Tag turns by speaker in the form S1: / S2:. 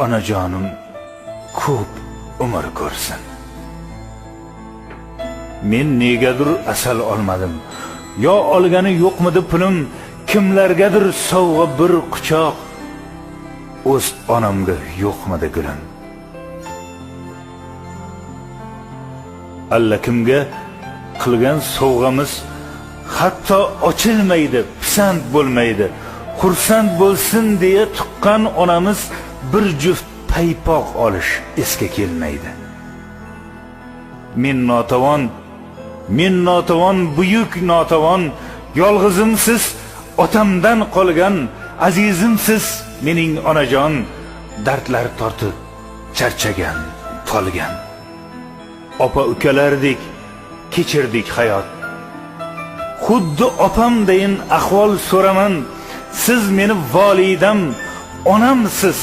S1: onajonim ko'p umr ko'rsin. Men negadir asal olmadim. Yo olgani yo'qmidi pulim, kimlargadir sovg'a bir quchoq. O'z onamga yo'qmidi gulim. Allakimga qilgan sovg'amiz hatto ochilmaydi, pisand bo'lmaydi. Xursand bo'lsin deya tuqqan onamiz bir juft paypoq olish esga kelmaydi. Men notavon, buyuk notavon, yolg'izimsiz otamdan qolgan, azizimsiz mening onajon, dardlar tortib charchagan, tolgan. Opa ukalardek kechirdik hayot. Xuddi opamdayin ahvol so'raman, siz meni volidam, onamsiz.